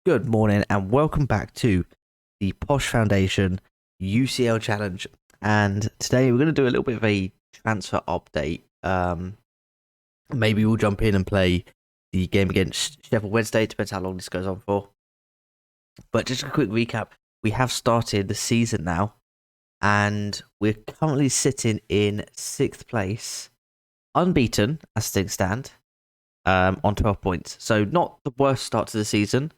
Good morning and welcome back to the Posh Foundation UCL Challenge. And today we're going to do a little bit of a transfer update. Maybe we'll jump in and play the game against Sheffield Wednesday. Depends how long this goes on for. But just a quick recap. We have started the season now. And we're currently sitting in 6th place. Unbeaten, as things stand. On 12 points. So not the worst start to the season.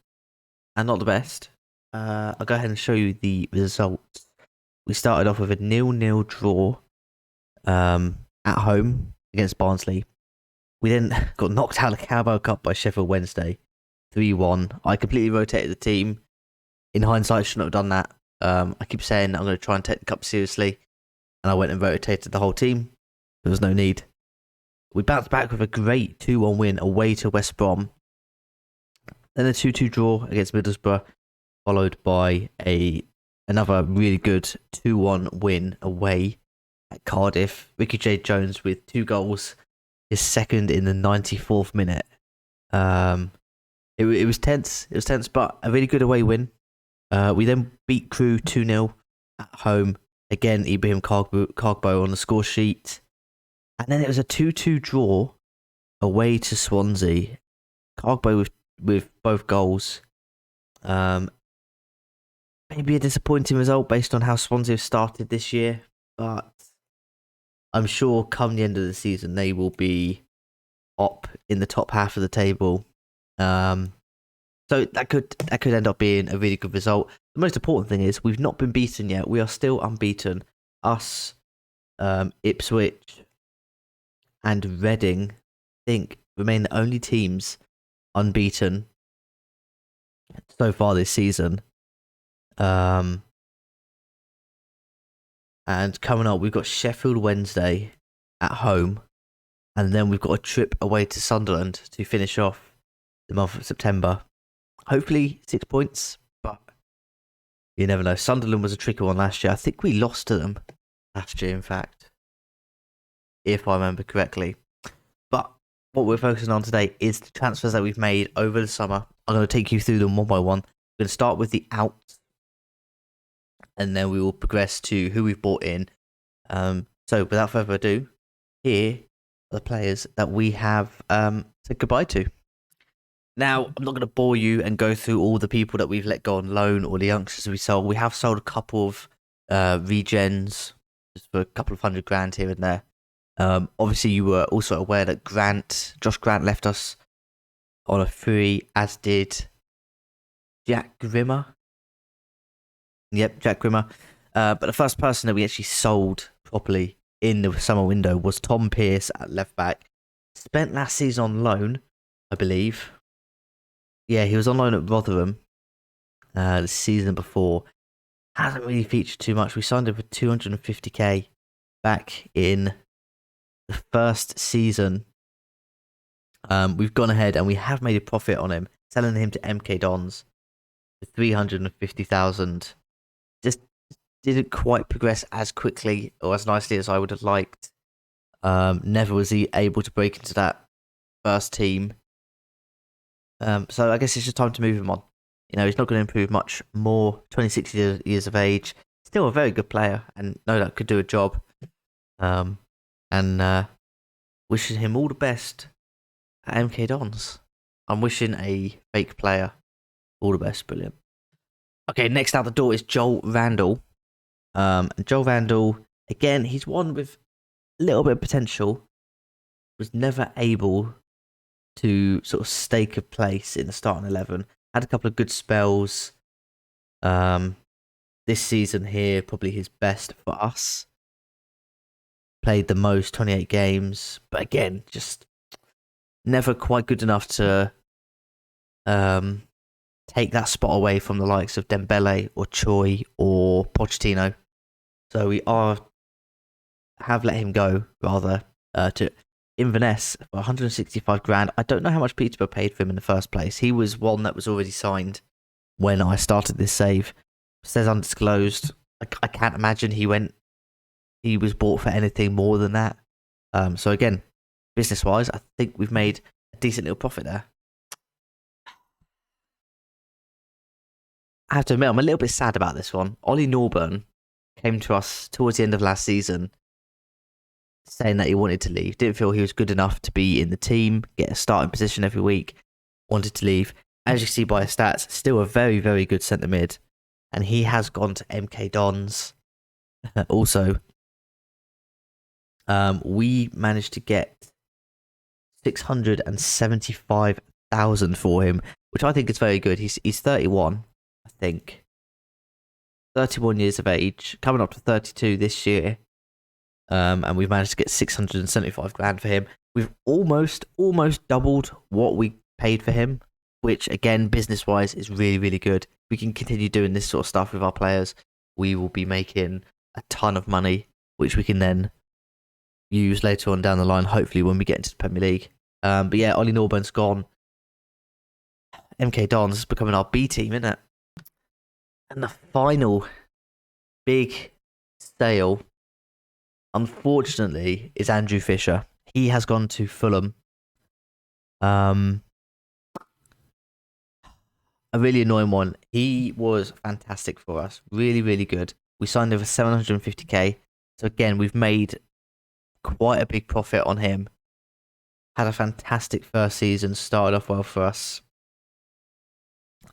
And not the best. I'll go ahead and show you the results. We started off with a 0-0 draw at home against Barnsley. We then got knocked out of the Carabao Cup by Sheffield Wednesday, 3-1. I completely rotated the team. In hindsight, I shouldn't have done that. I keep saying I'm going to try and take the cup seriously, and I went and rotated the whole team. There was no need. We bounced back with a great 2-1 win away to West Brom. Then a 2-2 draw against Middlesbrough, followed by another really good 2-1 win away at Cardiff. Ricky J. Jones with 2 goals, his second in the 94th minute. It was tense. It was tense, but a really good away win. We then beat Crewe 2-0 at home. Again, Ibrahim Cargbo on the score sheet. And then it was a 2-2 draw away to Swansea. Cargbo with both goals. Maybe a disappointing result based on how Swansea have started this year, but I'm sure come the end of the season they will be up in the top half of the table. So that could end up being a really good result. The most important thing is we've not been beaten yet. We are still unbeaten. Us, Ipswich, and Reading, I think, remain the only teams unbeaten so far this season. And coming up, we've got Sheffield Wednesday at home, and then we've got a trip away to Sunderland to finish off the month of September. Hopefully 6 points, but you never know. Sunderland was a tricky one last year. I think we lost to them last year, in fact, if I remember correctly. But what we're focusing on today is the transfers that we've made over the summer. I'm going to take you through them one by one. We're going to start with the outs, and then we will progress to who we've bought in. So without further ado, here are the players that we have said goodbye to. Now, I'm not going to bore you and go through all the people that we've let go on loan or the youngsters we sold. We have sold a couple of regens just for a couple of $100,000 here and there. Obviously, you were also aware that Josh Grant left us on a free, as did Jack Grimmer. Yep, Jack Grimmer. But the first person that we actually sold properly in the summer window was Tom Pearce at left back. Spent last season on loan, I believe. Yeah, he was on loan at Rotherham the season before. Hasn't really featured too much. We signed him for $250,000 back in the first season. We've gone ahead and we have made a profit on him, selling him to MK Dons for $350,000. Just didn't quite progress as quickly or as nicely as I would have liked. Never was he able to break into that first team. So I guess it's just time to move him on. You know, he's not going to improve much more. 26 years of age, still a very good player, and no doubt could do a job. And wishing him all the best at MK Dons. I'm wishing a fake player all the best. Brilliant. Okay, next out the door is Joel Vandal. And Joel Vandal, again, he's one with a little bit of potential. Was never able to sort of stake a place in the starting 11. Had a couple of good spells. This season here, probably his best for us. Played the most, 28 games. But again, just never quite good enough to take that spot away from the likes of Dembele or Choi or Pochettino. So we have let him go, rather, to Inverness for $165,000. I don't know how much Peterborough paid for him in the first place. He was one that was already signed when I started this save. It says undisclosed. I can't imagine he was bought for anything more than that. So again, business-wise, I think we've made a decent little profit there. I have to admit, I'm a little bit sad about this one. Ollie Norburn came to us towards the end of last season saying that he wanted to leave. Didn't feel he was good enough to be in the team, get a starting position every week. Wanted to leave. As you see by his stats, still a very, very good centre mid. And he has gone to MK Dons. Also, we managed to get 675,000 for him, which I think is very good. He's 31, I think. 31 years of age, coming up to 32 this year. And we've managed to get 675 grand for him. We've almost doubled what we paid for him, which again, business-wise, is really, really good. We can continue doing this sort of stuff with our players. We will be making a ton of money, which we can then use later on down the line, hopefully when we get into the Premier League. But yeah, Ollie Norburn's gone. MK Dons is becoming our B team, isn't it? And the final big sale, unfortunately, is Andrew Fisher. He has gone to Fulham. A really annoying one. He was fantastic for us. Really, really good. We signed over 750k. So again, we've made quite a big profit on him. Had a fantastic first season. Started off well for us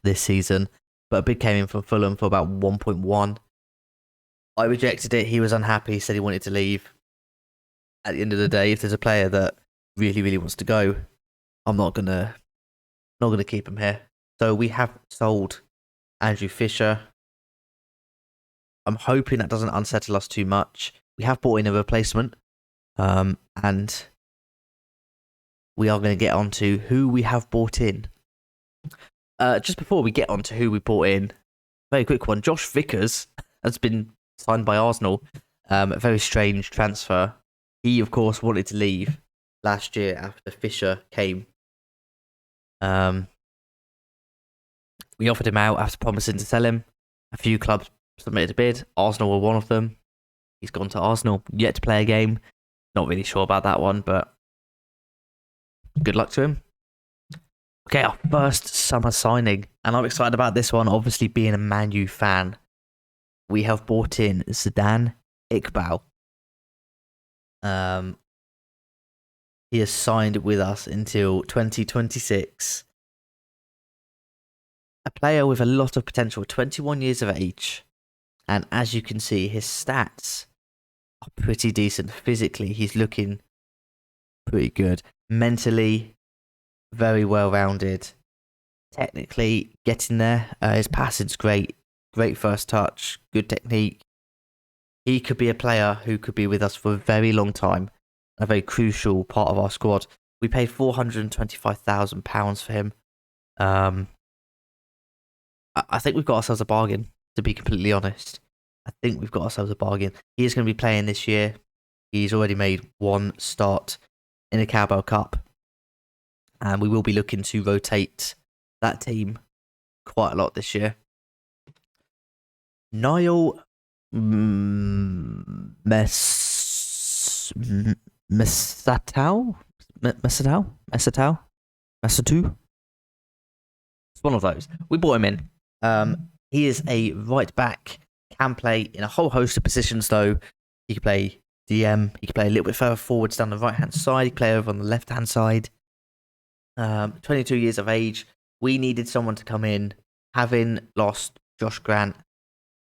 this season. But a bid came in from Fulham for about 1.1. I rejected it. He was unhappy. Said he wanted to leave. At the end of the day, if there's a player that really, really wants to go, I'm not gonna keep him here. So we have sold Andrew Fisher. I'm hoping that doesn't unsettle us too much. We have bought in a replacement, and we are going to get on to who we have bought in. Just before we get on to who we bought in, very quick one. Josh Vickers has been signed by Arsenal. A very strange transfer. He, of course, wanted to leave last year after Fisher came. We offered him out after promising to sell him. A few clubs submitted a bid. Arsenal were one of them. He's gone to Arsenal, yet to play a game. Not really sure about that one, but good luck to him. Okay, our first summer signing, and I'm excited about this one, obviously being a Man U fan. We have bought in Sedan Iqbal. He has signed with us until 2026. A player with a lot of potential, 21 years of age. And as you can see, his stats are pretty decent. Physically, he's looking pretty good. Mentally, very well-rounded. Technically, getting there. His passing's great. Great first touch. Good technique. He could be a player who could be with us for a very long time. A very crucial part of our squad. We paid £425,000 for him. I think we've got ourselves a bargain, to be completely honest. I think we've got ourselves a bargain. He is going to be playing this year. He's already made one start in the Carabao Cup. And we will be looking to rotate that team quite a lot this year. Niall Mesatau? It's one of those. We brought him in. He is a right back, can play in a whole host of positions though. He can play DM, he can play a little bit further forwards down the right hand side, he can play over on the left hand side. 22 years of age. We needed someone to come in, having lost Josh Grant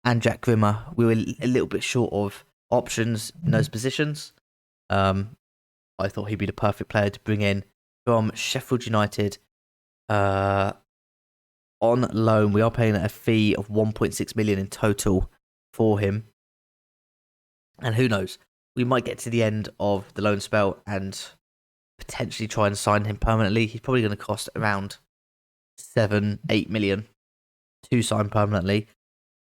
and Jack Grimmer. We were a little bit short of options in those positions. I thought he'd be the perfect player to bring in from Sheffield United. On loan, we are paying a fee of 1.6 million in total for him. And who knows, we might get to the end of the loan spell and potentially try and sign him permanently. He's probably going to cost around 7-8 million to sign permanently.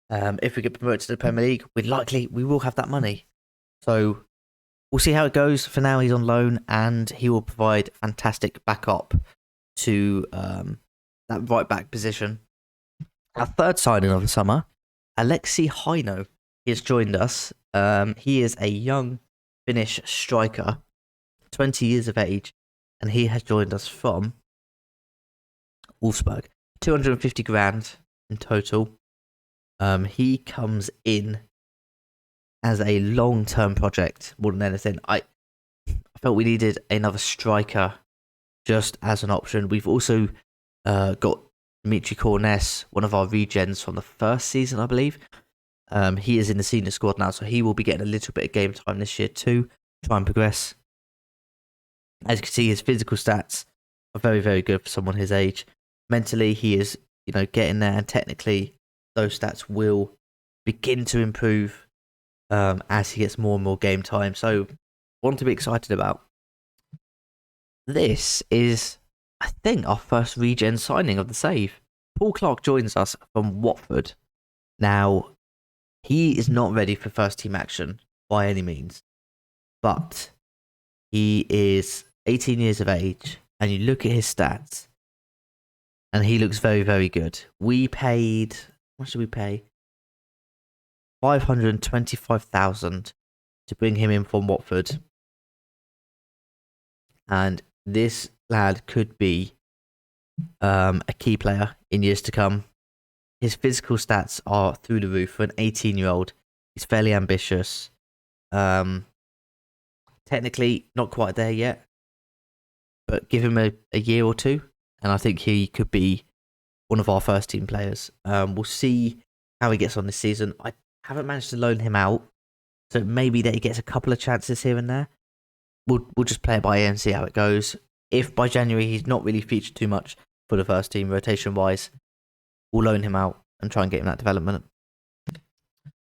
If we get promoted to the Premier League, we will have that money. So we'll see how it goes. For now, he's on loan and he will provide fantastic backup to that right back position. Our third signing of the summer, Alexei Hino. He has joined us. He is a young Finnish striker, 20 years of age, and he has joined us from Wolfsburg. 250 grand in total. He comes in as a long-term project more than anything. I felt we needed another striker just as an option. We've also got Dmitri Corness, one of our regens from the first season, I believe. He is in the senior squad now, so he will be getting a little bit of game time this year too, try and progress. As you can see, his physical stats are very, very good for someone his age. Mentally, he is, getting there, and technically, those stats will begin to improve as he gets more and more game time. So, one to be excited about. This is, I think, our first regen signing of the save. Paul Clark joins us from Watford. Now, he is not ready for first team action by any means, but he is 18 years of age, and you look at his stats, and he looks very, very good. We paid, what should we pay? 525,000 to bring him in from Watford, and this lad could be a key player in years to come. His physical stats are through the roof for an 18-year-old. He's fairly ambitious. Technically, not quite there yet, but give him a year or two, and I think he could be one of our first team players. We'll see how he gets on this season. I haven't managed to loan him out, so maybe that he gets a couple of chances here and there. We'll just play it by ear and see how it goes. If by January he's not really featured too much for the first team rotation-wise, we'll loan him out and try and get him that development.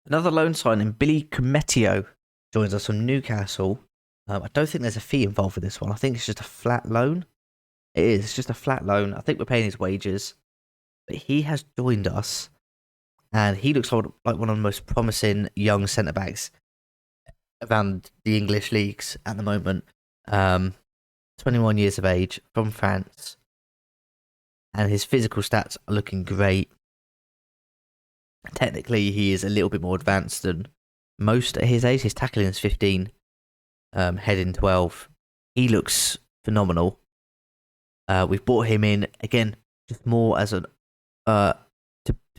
Another loan signing, Billy Cometio, joins us from Newcastle. I don't think there's a fee involved with this one. I think it's just a flat loan. It is. It's just a flat loan. I think we're paying his wages. But he has joined us, and he looks like one of the most promising young centre-backs around the English leagues at the moment. 21 years of age, from France. And his physical stats are looking great. Technically, he is a little bit more advanced than most at his age. His tackling is 15, heading 12. He looks phenomenal. We've brought him in, again, just more as to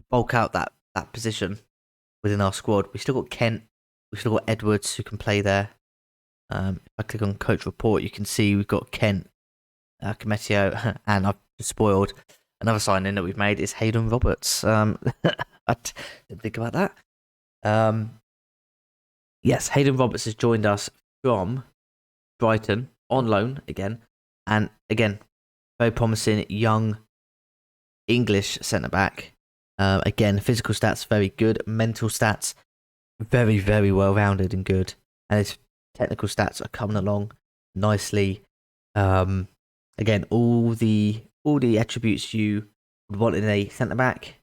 bulk out that position within our squad. We've still got Kent. We've still got Edwards who can play there. If I click on coach report, you can see we've got Kent, Cometio, and I've spoiled another signing that we've made is Hayden Roberts. I didn't think about that. Yes, Hayden Roberts has joined us from Brighton on loan again, and again, very promising young English centre back. Again, physical stats very good, mental stats very, very well rounded and good, and his technical stats are coming along nicely. Again, all the attributes you would want in a centre back.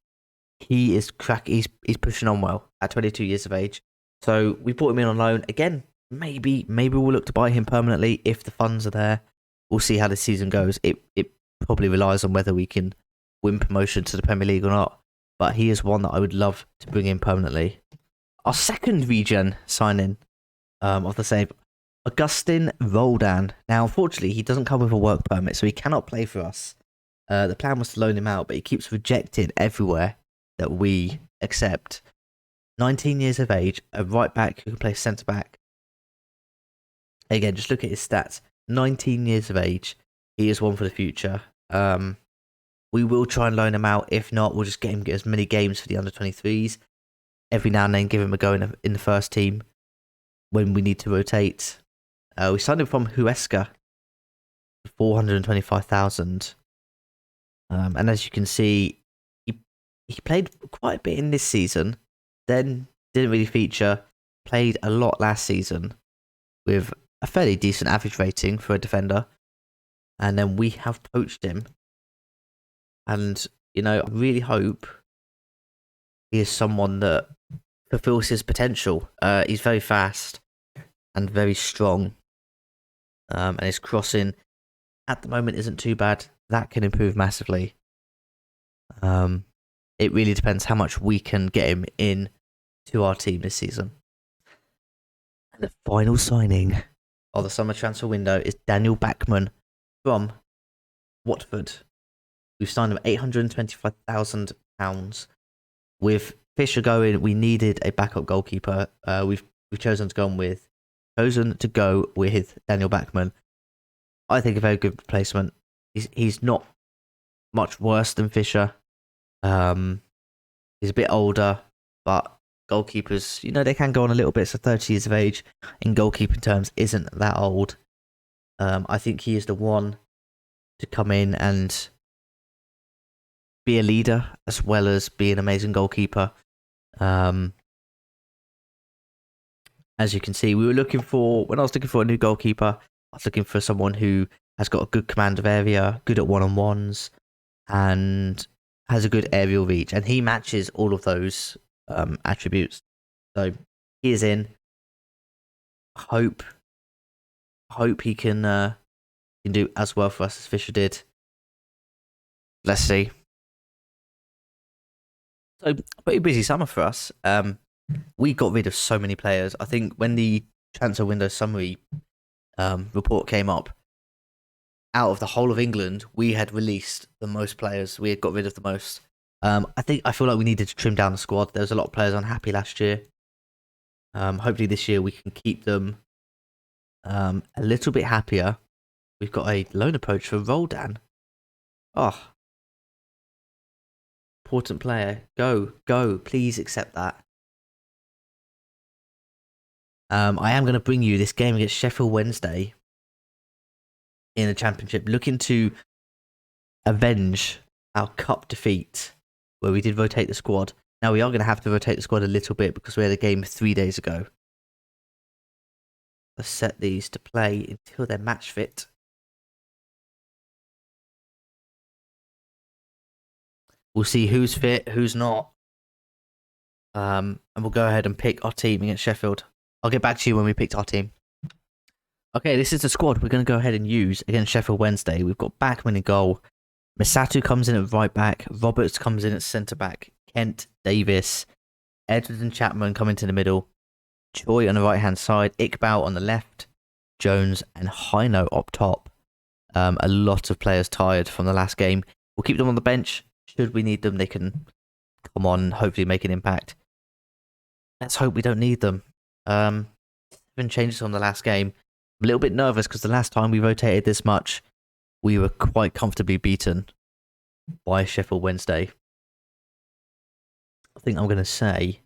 He is he's pushing on well at 22 years of age. So we brought him in on loan again. Maybe we'll look to buy him permanently if the funds are there. We'll see how the season goes. It probably relies on whether we can win promotion to the Premier League or not. But he is one that I would love to bring in permanently. Our second regen signing of the save, Augustin Roldan. Now, unfortunately, he doesn't come with a work permit, so he cannot play for us. The plan was to loan him out, but he keeps rejected everywhere that we accept. 19 years of age, a right back who can play centre back. Again, just look at his stats. 19 years of age. He is one for the future. We will try and loan him out. If not, we'll just get as many games for the under-23s. Every now and then, give him a go in the first team when we need to rotate. We signed him from Huesca for 425,000. And as you can see, he played quite a bit in this season. Then didn't really feature. Played a lot last season with a fairly decent average rating for a defender. And then we have poached him. And, I really hope he is someone that fulfills his potential. He's very fast and very strong. And his crossing at the moment isn't too bad. That can improve massively. It really depends how much we can get him in to our team this season. And the final signing of the summer transfer window is Daniel Bachmann from Watford. We've signed him £825,000 with Fisher going, we needed a backup goalkeeper. We've chosen to go with Daniel Backman. I think a very good replacement. He's not much worse than Fisher. He's a bit older, but goalkeepers, they can go on a little bit. So 30 years of age in goalkeeping terms isn't that old. I think he is the one to come in and be a leader as well as be an amazing goalkeeper. As you can see, when I was looking for a new goalkeeper, I was looking for someone who has got a good command of area, good at one-on-ones, and has a good aerial reach. And he matches all of those attributes. So he is in. Hope he can do as well for us as Fisher did. Let's see. So pretty busy summer for us. We got rid of so many players. I think when the transfer window summary report came up, out of the whole of England, we had released the most players. We had got rid of the most. I feel like we needed to trim down the squad. There was a lot of players unhappy last year. Hopefully this year we can keep them a little bit happier. We've got a loan approach for Roldan. Oh. Important player. Go. Please accept that. I am going to bring you this game against Sheffield Wednesday in the Championship, looking to avenge our cup defeat where we did rotate the squad. Now we are going to have to rotate the squad a little bit because we had a game 3 days ago. Let's set these to play until they're match fit. We'll see who's fit, who's not. And we'll go ahead and pick our team against Sheffield. I'll get back to you when we picked our team. Okay, this is the squad we're going to go ahead and use against Sheffield Wednesday. We've got Backman in goal. Misatu comes in at right back. Roberts comes in at centre back. Kent, Davis, Edwards and Chapman come into the middle. Choi on the right hand side. Iqbal on the left. Jones and Hino up top. A lot of players tired from the last game. We'll keep them on the bench. Should we need them, they can come on and hopefully make an impact. Let's hope we don't need them. 7 changes on the last game. I'm a little bit nervous because the last time we rotated this much, we were quite comfortably beaten by Sheffield Wednesday. I think I'm going to say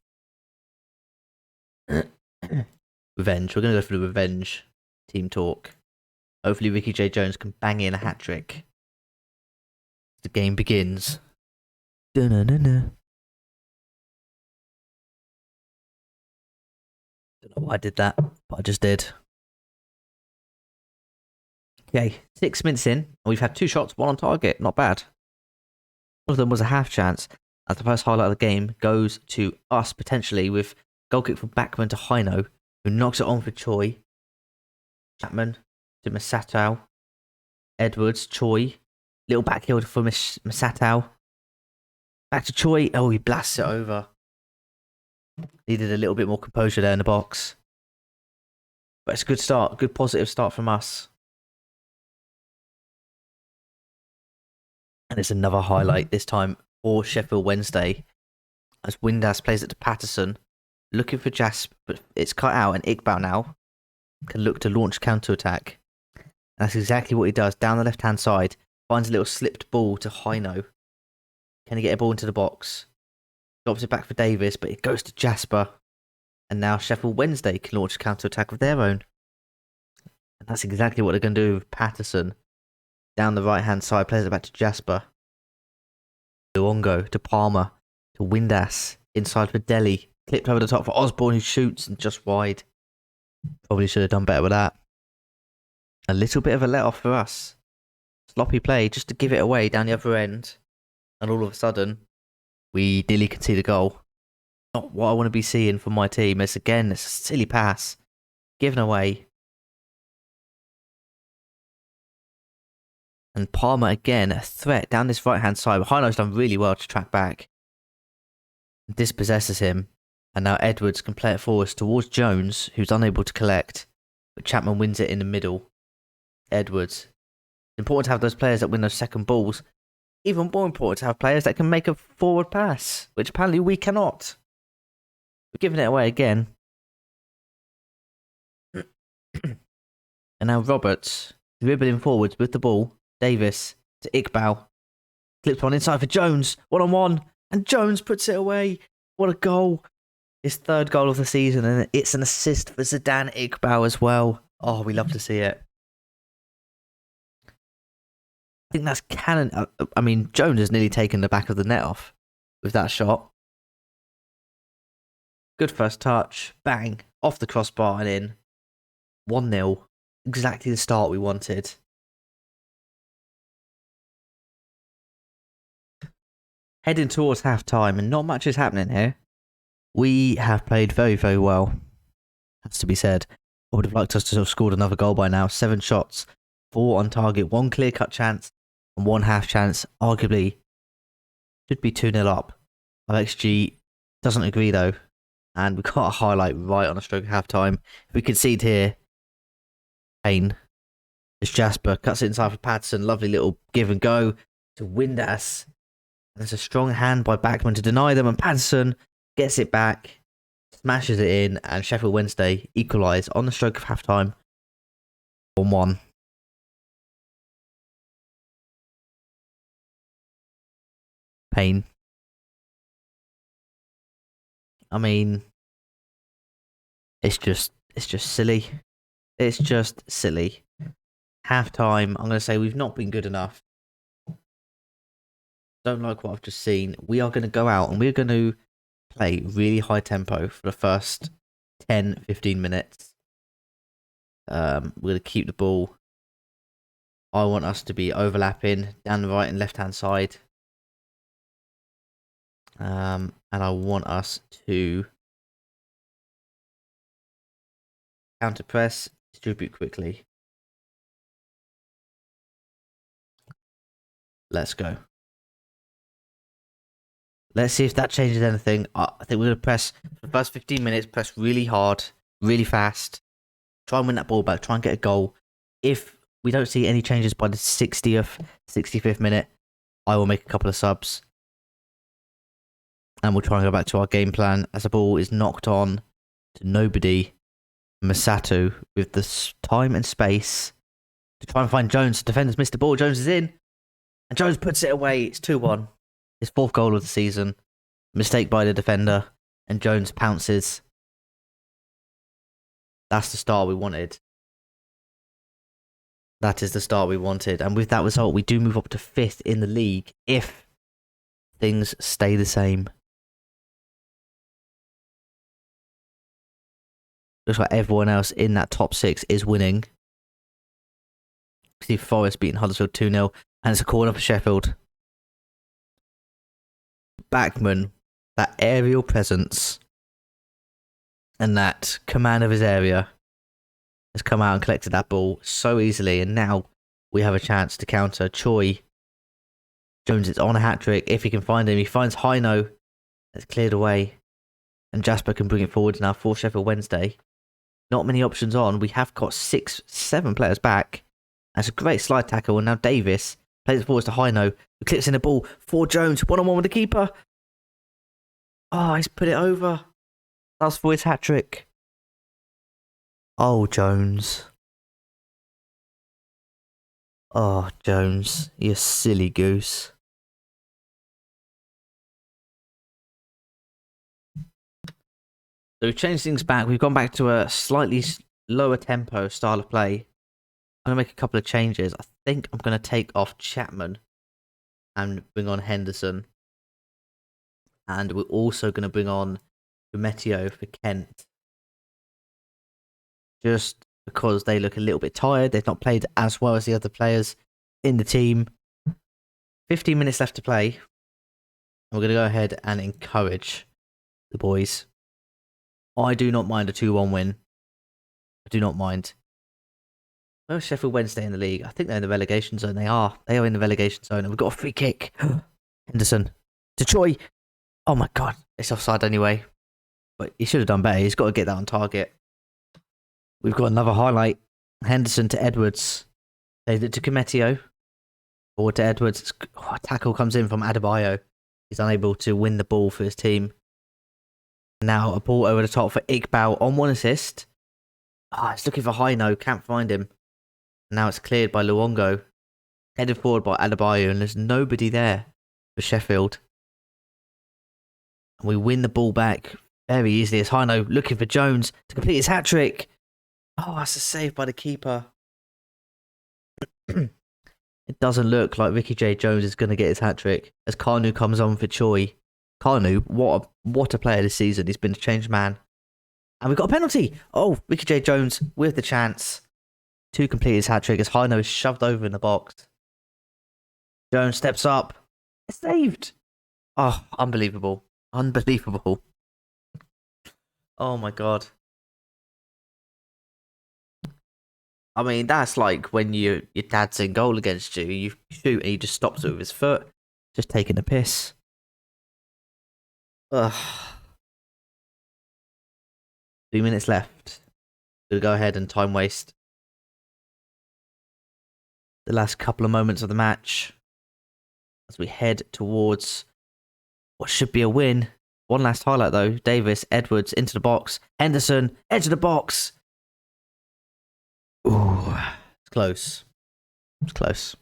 revenge. We're going to go for the revenge team talk. Hopefully Ricky J. Jones can bang in a hat-trick. The game begins. Dun-dun-dun-dun. Don't know why I did that, but I just did. Okay, 6 minutes in, and we've had 2 shots, 1 on target. Not bad. One of them was a half chance. As the first highlight of the game goes to us, potentially, with goal kick from Backman to Hino, who knocks it on for Choi. Chapman to Masatau. Edwards, Choi. Little back heel for Masatau. Back to Choi. Oh, he blasts it over. Needed a little bit more composure there in the box. But it's a good start. Good positive start from us. And it's another highlight, this time for Sheffield Wednesday. As Windass plays it to Patterson. Looking for Jasp, but it's cut out. And Iqbal now can look to launch counter-attack. And that's exactly what he does. Down the left-hand side. Finds a little slipped ball to Hino. Can he get a ball into the box? Drops it back for Davis, but it goes to Jasper. And now Sheffield Wednesday can launch a counter-attack of their own. And that's exactly what they're going to do with Patterson. Down the right-hand side, plays it back to Jasper. Luongo to Palmer. To Windass. Inside for Delhi. Clipped over the top for Osborne, who shoots and just wide. Probably should have done better with that. A little bit of a let-off for us. Sloppy play, just to give it away down the other end. And all of a sudden, we nearly concede a goal. Not what I want to be seeing from my team. It's a silly pass. Given away. And Palmer again, a threat down this right-hand side. Hino's done really well to track back. Dispossesses him. And now Edwards can play it forward towards Jones, who's unable to collect. But Chapman wins it in the middle. Edwards. It's important to have those players that win those second balls. Even more important to have players that can make a forward pass, which apparently we cannot. We're giving it away again. And now Roberts dribbling forwards with the ball. Davis to Iqbal. Clips one inside for Jones. 1-on-1. And Jones puts it away. What a goal. His third goal of the season. And it's an assist for Sedan Iqbal as well. Oh, we love to see it. I think that's cannon. I mean, Jones has nearly taken the back of the net off with that shot. Good first touch. Bang. Off the crossbar and in. 1-0. Exactly the start we wanted. Heading towards half-time, and not much is happening here. We have played very, very well. Has to be said. I would have liked us to have scored another goal by now. 7 shots, 4 on target, 1 clear-cut chance, and 1 half chance. Arguably, should be 2-0 up. Our XG doesn't agree though, and we got a highlight right on a stroke of half-time. If we concede here, Payne. As Jasper cuts it inside for Patterson. Lovely little give and go to Windass. There's a strong hand by Backman to deny them, and Patterson gets it back, smashes it in, and Sheffield Wednesday equalise on the stroke of half-time. 1-1. Payne. I mean, it's just silly. It's just silly. Half-time, I'm going to say we've not been good enough. Don't like what I've just seen. We are going to go out and we're going to play really high tempo for the first 10-15 minutes. We're going to keep the ball. I want us to be overlapping down the right and left hand side. And I want us to counter press, distribute quickly. Let's go. Let's see if that changes anything. I think we're going to press for the first 15 minutes, press really hard, really fast. Try and win that ball back, try and get a goal. If we don't see any changes by the 60th, 65th minute, I will make a couple of subs. And we'll try and go back to our game plan as the ball is knocked on to nobody. Masato with the time and space to try and find Jones. The defenders missed the ball. Jones is in. And Jones puts it away. It's 2-1. His 4th goal of the season. Mistake by the defender. And Jones pounces. That's the start we wanted. That is the start we wanted. And with that result, we do move up to 5th in the league if things stay the same. Looks like everyone else in that top 6 is winning. See Forest beating Huddersfield 2-0. And it's a corner for Sheffield. Backman, that aerial presence and that command of his area has come out and collected that ball so easily. And now we have a chance to counter. Choi. Jones is on a hat-trick. If he can find him, he finds Hino. It's cleared away. And Jasper can bring it forward now for Sheffield Wednesday. Not many options on. We have got 6-7 players back. That's a great slide tackle. And now Davis plays it forward to Hino, who clips in the ball for Jones. 1-on-1 with the keeper. Oh, he's put it over. That's for his hat-trick. Oh, Jones. Oh, Jones. You silly goose. So we've changed things back. We've gone back to a slightly lower tempo style of play. I'm going to make a couple of changes. I think I'm going to take off Chapman and bring on Henderson. And we're also going to bring on Cometio for Kent. Just because they look a little bit tired. They've not played as well as the other players in the team. 15 minutes left to play. We're going to go ahead and encourage the boys. I do not mind a 2-1 win. I do not mind. Where's Sheffield Wednesday in the league? I think they're in the relegation zone. They are. They are in the relegation zone. And we've got a free kick. Henderson to Choi. Oh my God. It's offside anyway. But he should have done better. He's got to get that on target. We've got another highlight. Henderson to Edwards. Played it to Cometio. Forward to Edwards. A tackle comes in from Adebayo. He's unable to win the ball for his team. Now a ball over the top for Iqbal on 1 assist. It's looking for Hino, can't find him. Now it's cleared by Luongo. Headed forward by Adebayo, and there's nobody there for Sheffield. And we win the ball back very easily as Hino looking for Jones to complete his hat-trick. That's a save by the keeper. It doesn't look like Ricky J. Jones is going to get his hat-trick as Kanu comes on for Choi. Kanu, what a player this season. He's been a changed man. And we've got a penalty. Ricky J. Jones with the chance to complete his hat-trick as Hino is shoved over in the box. Jones steps up. It's saved. Unbelievable. Unbelievable. Oh my God. I mean, that's like when your dad's in goal against you. You shoot and he just stops it with his foot. Just taking a piss. Ugh. 2 minutes left. We'll go ahead and time waste the last couple of moments of the match as we head towards what should be a win. One last highlight though. Davis, Edwards into the box. Henderson, edge of the box. It's close. It's close.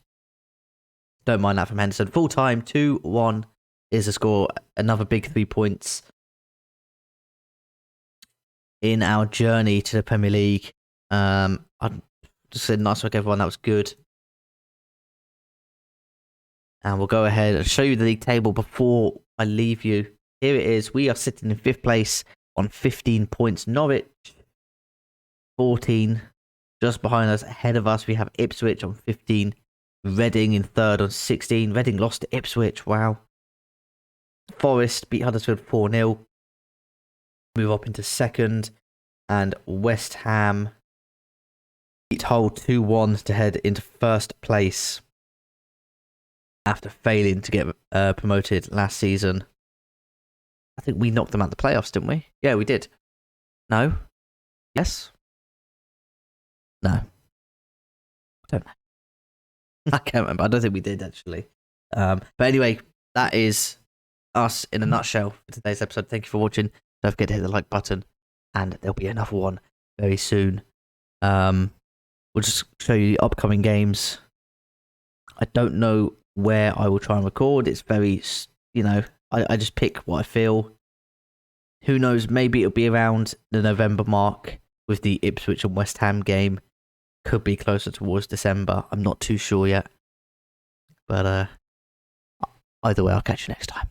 Don't mind that from Henderson. Full time, 2-1 is the score. Another big 3 points in our journey to the Premier League. I just said nice work, everyone. That was good. And we'll go ahead and show you the league table before I leave you. Here it is. We are sitting in 5th place on 15 points. Norwich, 14. Just behind us, ahead of us, we have Ipswich on 15. Reading in 3rd on 16. Reading lost to Ipswich. Wow. Forest beat Huddersfield 4-0. Move up into 2nd. And West Ham beat Hull 2-1 to head into 1st place after failing to get promoted last season. I think we knocked them out of the playoffs, didn't we? Yeah, we did. No? Yes? No. I don't know. I can't remember. I don't think we did, actually. But anyway, that is us in a nutshell for today's episode. Thank you for watching. Don't forget to hit the like button. And there'll be another one very soon. We'll just show you the upcoming games. I don't know where I will try and record. It's very, I just pick what I feel. Who knows? Maybe it'll be around the November mark with the Ipswich and West Ham game. Could be closer towards December. I'm not too sure yet. But either way, I'll catch you next time.